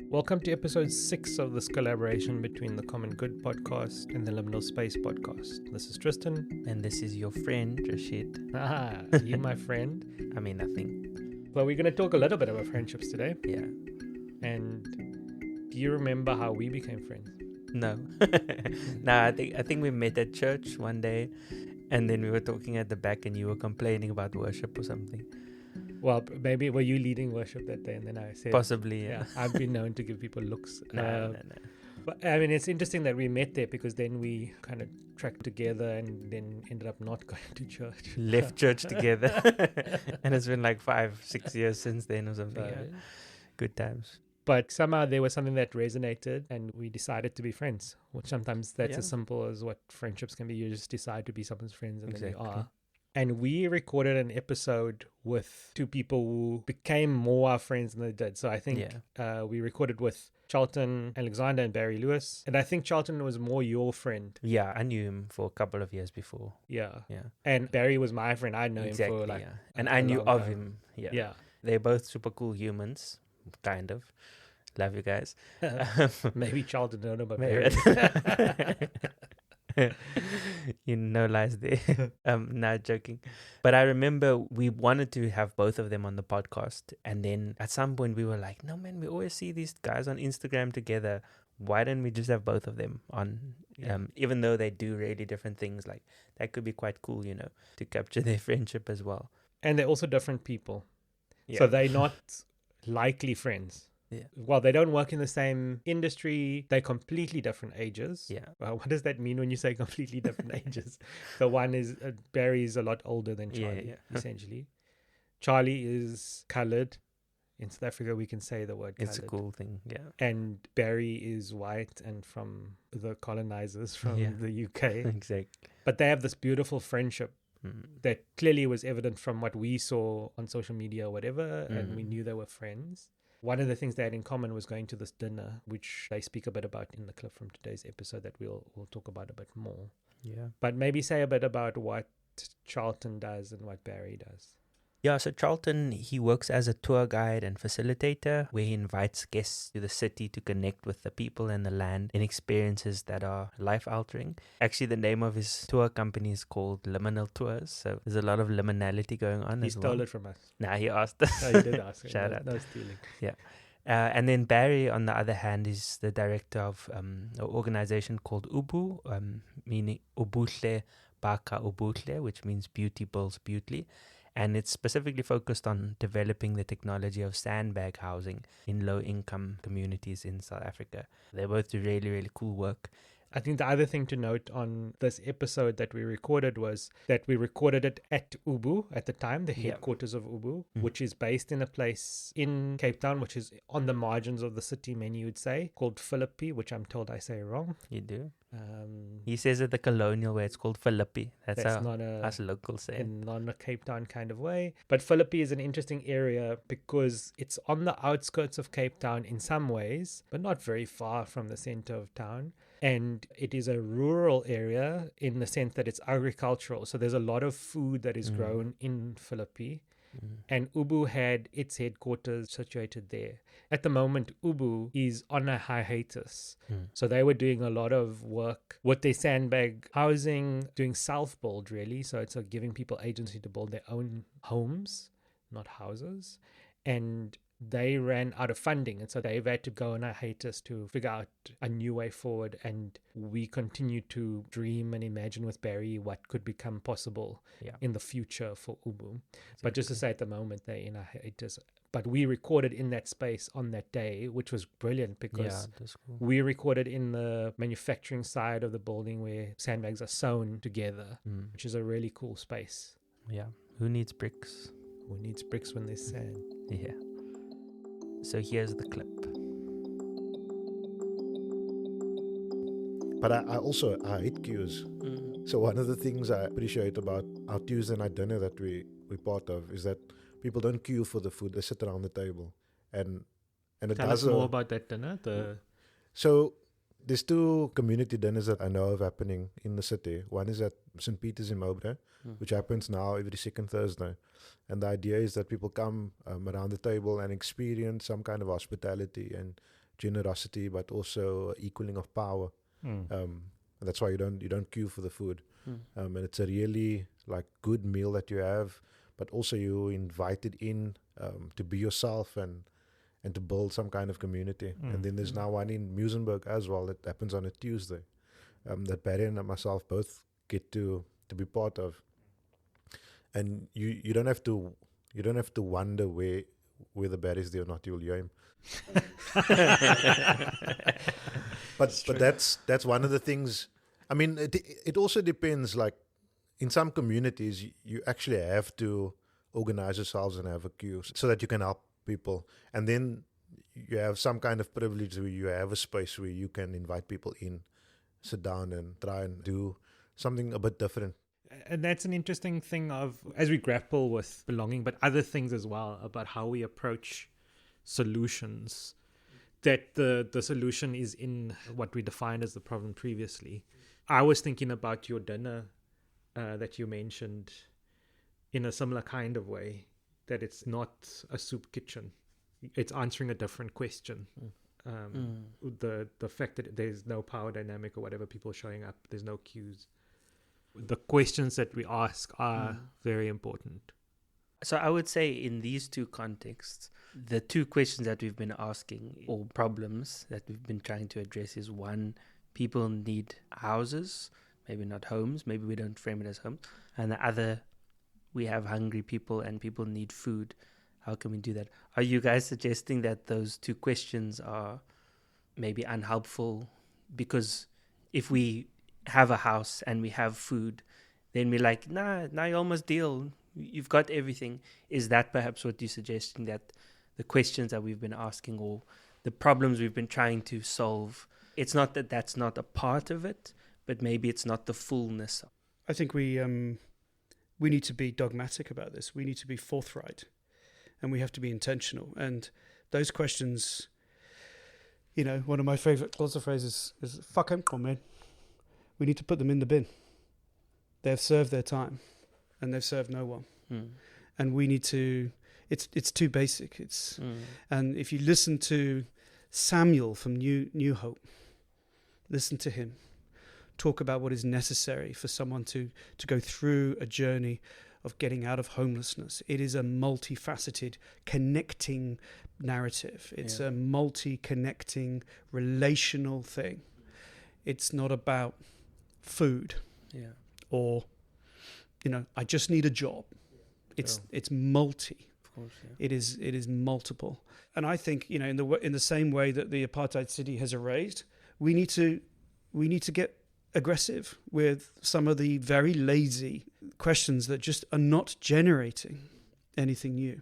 Welcome to episode 6 of this collaboration between the Common Good podcast and the Liminal Space podcast. This is Tristan. And this is your friend, Rashid. Ah, you my friend. I mean, nothing. Well, we're going to talk a little bit about friendships today. Yeah. And do you remember how we became friends? No. No, I think we met at church one day, and then we were talking at the back, and you were complaining about worship or something. Well, maybe were you leading worship that day? And then I said... Possibly, yeah. I've been known to give people looks. No. But I mean, it's interesting that we met there because then we kind of tracked together and then ended up not going to church. Left church together. And it's been like 5-6 years since then or something. Yeah. Good times. But somehow there was something that resonated and we decided to be friends. Which sometimes that's as simple as what friendships can be. You just decide to be someone's friends and then you are. And we recorded an episode with two people who became more our friends than they did. So I think we recorded with Charlton Alexander and Barry Lewis. And I think Charlton was more your friend. Yeah, I knew him for a couple of years before. Yeah. And Barry was my friend. I'd known him for like... Yeah. And I knew of him. Yeah. They're both super cool humans, kind of. Love you guys. Maybe Charlton don't know about Barry. You know, lies there. Not joking. But I remember we wanted to have both of them on the podcast, and then at some point we were like, no man, we always see these guys on Instagram together. Why don't we just have both of them on? Even though they do really different things, like that could be quite cool, you know, to capture their friendship as well. And they're also different people, so they're not likely friends. Yeah. Well, they don't work in the same industry. They're completely different ages. Yeah. Well, what does that mean when you say completely different ages? The one is Barry's a lot older than Charlie, essentially. Charlie is colored. In South Africa, we can say the word colored. It's a cool thing, yeah. And Barry is white and from the colonizers from the UK. Exactly. But they have this beautiful friendship that clearly was evident from what we saw on social media or whatever, and we knew they were friends. One of the things they had in common was going to this dinner, which they speak a bit about in the clip from today's episode that we'll talk about a bit more. Yeah. But maybe say a bit about what Charlton does and what Barry does. Yeah, so Charlton, he works as a tour guide and facilitator where he invites guests to the city to connect with the people and the land in experiences that are life-altering. Actually, the name of his tour company is called Liminal Tours, so there's a lot of liminality going on as well. He stole it from us. Nah, he asked us. Oh, he did ask. Shout out. No stealing. Yeah. And then Barry, on the other hand, is the director of an organization called UBU, meaning Ubuhle Baka Ubuhle, which means beauty builds beauty. And it's specifically focused on developing the technology of sandbag housing in low-income communities in South Africa. They both do really, really cool work. I think the other thing to note on this episode that we recorded was that we recorded it at UBU at the time, the headquarters of UBU, which is based in a place in Cape Town, which is on the margins of the city, many would say, called Philippi, which I'm told I say wrong. You do? He says it the colonial way. It's called Philippi. That's how not us locals say it. Not in a Cape Town kind of way. But Philippi is an interesting area because it's on the outskirts of Cape Town in some ways, but not very far from the center of town. And it is a rural area in the sense that it's agricultural. So there's a lot of food that is grown in Philippi. And UBU had its headquarters situated there. At the moment, UBU is on a hiatus. So they were doing a lot of work with their sandbag housing, doing self-build really. So it's giving people agency to build their own homes, not houses. And they ran out of funding, and so they've had to go on a hiatus to figure out a new way forward. And we continue to dream and imagine with Barry what could become possible in the future for UBU. But just to say, at the moment they're in a hiatus. But we recorded in that space on that day, which was brilliant because we recorded in the manufacturing side of the building where sandbags are sewn together, which is a really cool space. Yeah. Who needs bricks? Who needs bricks when there's sand? Yeah. So here's the clip. But I hate queues. So one of the things I appreciate about our Tuesday night dinner that we're part of is that people don't queue for the food. They sit around the table. And it Tell us more about that dinner. So there's two community dinners that I know of happening in the city. One is at St. Peter's in Mowbray, which happens now every second Thursday. And the idea is that people come around the table and experience some kind of hospitality and generosity, but also equaling of power. And that's why you don't queue for the food. And it's a really like good meal that you have, but also you're invited in to be yourself and to build some kind of community. And then there's now one in Muizenberg as well that happens on a Tuesday, that Barry and myself both get to be part of. And you don't have to wonder whether Barry's there or not. You'll hear him. But that's one of the things. I mean, it also depends. Like in some communities, you actually have to organize yourselves and have a queue so that you can help people. And then you have some kind of privilege where you have a space where you can invite people in, sit down and try and do something a bit different. And that's an interesting thing of, as we grapple with belonging, but other things as well, about how we approach solutions, that the solution is in what we defined as the problem previously. I was thinking about your dinner that you mentioned in a similar kind of way, that it's not a soup kitchen. It's answering a different question. The fact that there's no power dynamic or whatever, people showing up, there's no cues. The questions that we ask are very important. So I would say in these two contexts, the two questions that we've been asking, or problems that we've been trying to address, is one, people need houses, maybe not homes, maybe we don't frame it as homes. And the other, we have hungry people and people need food. How can we do that? Are you guys suggesting that those two questions are maybe unhelpful? Because if we have a house and we have food, then we're like, nah, now you almost deal. You've got everything. Is that perhaps what you're suggesting, that the questions that we've been asking or the problems we've been trying to solve, it's not that that's not a part of it, but maybe it's not the fullness? I think we need to be dogmatic about this. We need to be forthright, and we have to be intentional. And those questions, one of my favorite closer phrases is "fuck 'em, man." We need to put them in the bin. They have served their time, and they've served no one. And we need to. It's too basic. And if you listen to Samuel from New Hope, listen to him talk about what is necessary for someone to go through a journey of getting out of homelessness. It is a multifaceted, connecting narrative. It's a multi-connecting, relational thing. It's not about food or, I just need a job. It's multi. Of course, It is multiple. And I think, in the same way that the apartheid city has erased, we need to get aggressive with some of the very lazy questions that just are not generating anything new.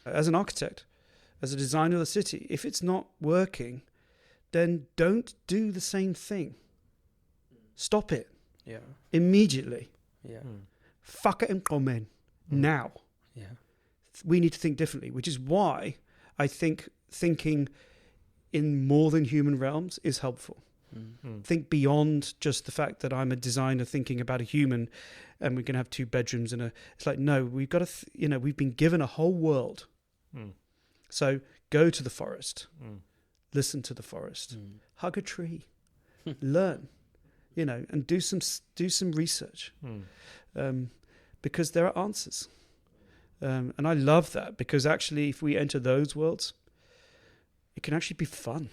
As an architect, as a designer of the city, if it's not working, then don't do the same thing. Stop it. Immediately. Fuck it and comment now. We need to think differently, which is why I think thinking in more than human realms is helpful. Think beyond just the fact that I'm a designer thinking about a human and we're going to have 2 bedrooms and it's like, no, we've got to, we've been given a whole world. So go to the forest, listen to the forest, hug a tree, learn, and do some research, because there are answers. And I love that, because actually if we enter those worlds, it can actually be fun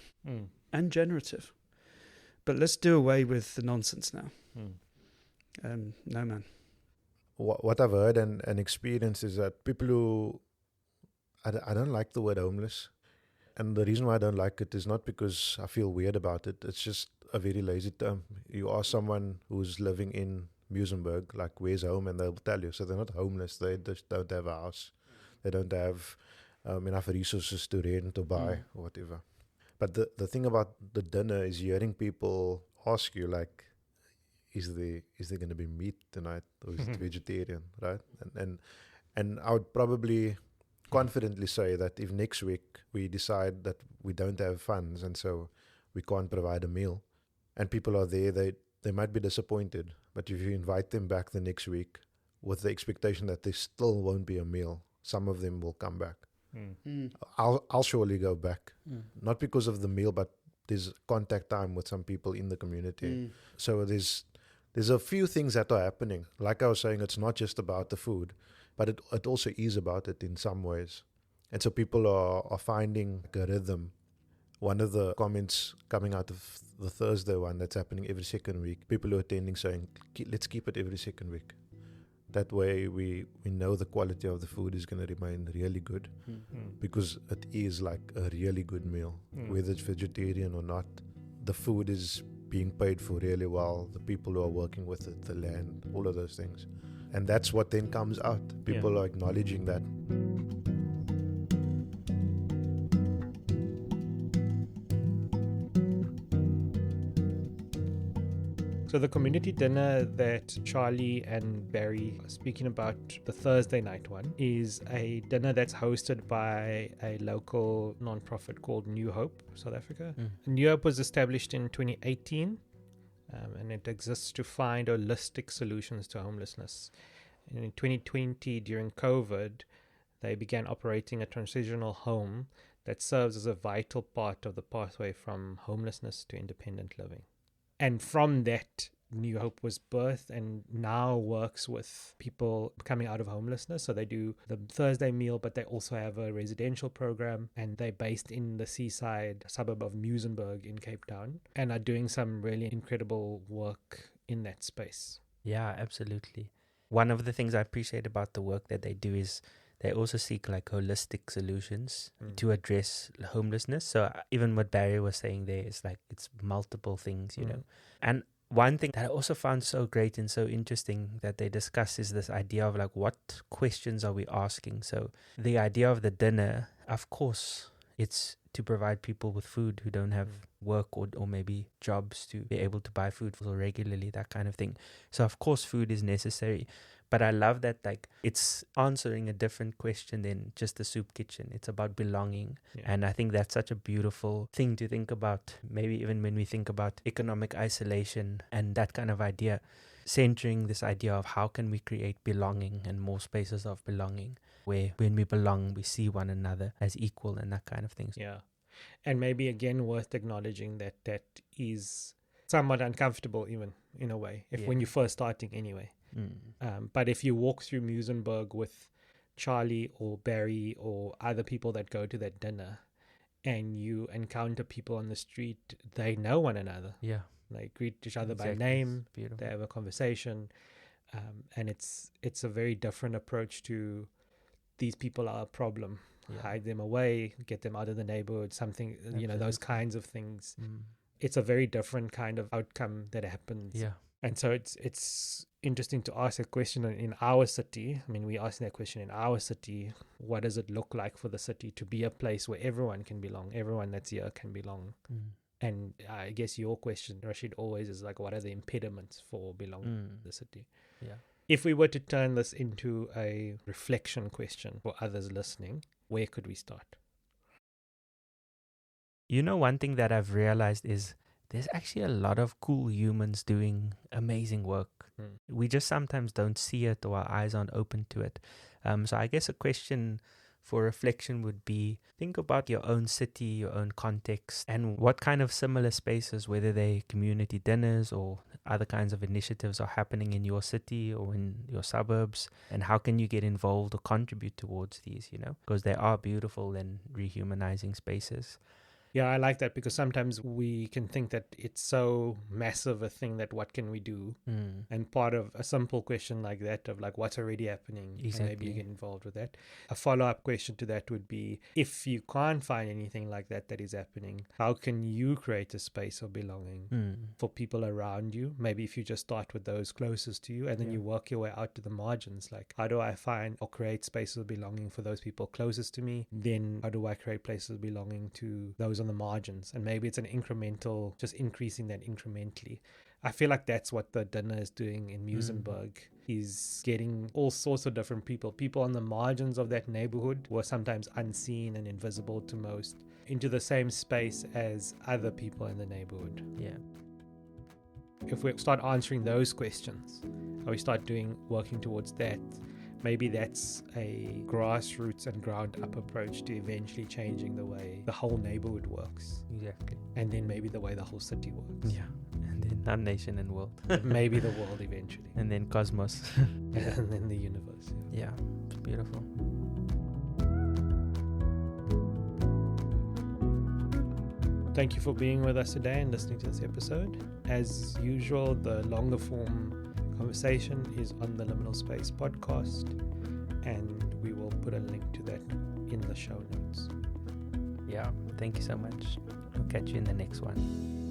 and generative. But let's do away with the nonsense now. No, man. What I've heard and experienced is that people who... I don't like the word homeless. And the reason why I don't like it is not because I feel weird about it. It's just a very lazy term. You ask someone who's living in Muizenberg, like, where's home? And they'll tell you. So they're not homeless. They just don't have a house. They don't have enough resources to rent or buy or whatever. But the thing about the dinner is hearing people ask you, like, is there going to be meat tonight, or is it vegetarian, right? And I would probably confidently say that if next week we decide that we don't have funds and so we can't provide a meal, and people are there, they might be disappointed. But if you invite them back the next week with the expectation that there still won't be a meal, some of them will come back. I'll surely go back. Not because of the meal, but there's contact time with some people in the community. So there's a few things that are happening. Like I was saying, it's not just about the food, but it also is about it in some ways. And so people are finding a rhythm. One of the comments coming out of the Thursday one that's happening every second week, people who are attending saying, let's keep it every second week. That way we know the quality of the food is going to remain really good because it is like a really good meal. Whether it's vegetarian or not, the food is being paid for really well. The people who are working with it, the land, all of those things. And that's what then comes out. People are acknowledging that. So the community dinner that Charlie and Barry are speaking about, the Thursday night one, is a dinner that's hosted by a local non-profit called New Hope, South Africa. New Hope was established in 2018, and it exists to find holistic solutions to homelessness. And in 2020, during COVID, they began operating a transitional home that serves as a vital part of the pathway from homelessness to independent living. And from that, New Hope was birthed and now works with people coming out of homelessness. So they do the Thursday meal, but they also have a residential program, and they're based in the seaside suburb of Muizenberg in Cape Town and are doing some really incredible work in that space. Yeah, absolutely. One of the things I appreciate about the work that they do is they also seek like holistic solutions to address homelessness. So even what Barry was saying there is like it's multiple things, you know. And one thing that I also found so great and so interesting that they discuss is this idea of like what questions are we asking. So the idea of the dinner, of course, it's to provide people with food who don't have work or maybe jobs to be able to buy food regularly, that kind of thing. So of course food is necessary. But I love that like it's answering a different question than just the soup kitchen. It's about belonging. Yeah. And I think that's such a beautiful thing to think about. Maybe even when we think about economic isolation and that kind of idea, centering this idea of how can we create belonging and more spaces of belonging where when we belong, we see one another as equal and that kind of thing. Yeah. And maybe again worth acknowledging that that is somewhat uncomfortable even in a way, when you're first starting anyway. But if you walk through Muizenberg with Charlie or Barry or other people that go to that dinner and you encounter people on the street, they know one another. Yeah. They greet each other by name. They have a conversation. And it's a very different approach to these people are a problem. Hide them away, get them out of the neighborhood, something, those kinds of things. It's a very different kind of outcome that happens. Yeah. And so it's interesting to ask a question in our city. I mean, we asked that question in our city. What does it look like for the city to be a place where everyone can belong? Everyone that's here can belong. And I guess your question, Rashid, always is like, what are the impediments for belonging in the city? Yeah. If we were to turn this into a reflection question for others listening, where could we start? You know, one thing that I've realized is there's actually a lot of cool humans doing amazing work. We just sometimes don't see it or our eyes aren't open to it. So I guess a question for reflection would be, think about your own city, your own context, and what kind of similar spaces, whether they community dinners or other kinds of initiatives are happening in your city or in your suburbs, and how can you get involved or contribute towards these, because they are beautiful and rehumanizing spaces. Yeah, I like that because sometimes we can think that it's so massive a thing that what can we do? And part of a simple question like that of like what's already happening, exactly. And maybe you get involved with that. A follow-up question to that would be, if you can't find anything like that is happening, how can you create a space of belonging for people around you? Maybe if you just start with those closest to you and then you work your way out to the margins, like how do I find or create spaces of belonging for those people closest to me? Then how do I create places of belonging to those on the margins? And maybe it's an incremental, just increasing that incrementally. I feel like that's what the dinner is doing in Muizenberg. He's getting all sorts of different people on the margins of that neighborhood who are sometimes unseen and invisible to most, into the same space as other people in the neighborhood. Yeah. If we start answering those questions, or we start working towards that, maybe that's a grassroots and ground up approach to eventually changing the way the whole neighborhood works. Exactly. And then maybe the way the whole city works. Yeah. And then our nation and world. Maybe the world eventually. And then cosmos. And then the universe. Yeah. It's beautiful. Thank you for being with us today and listening to this episode. As usual, the longer form conversation is on the Liminal Space podcast, and we will put a link to that in the show notes. Yeah. Thank you so much. I'll catch you in the next one.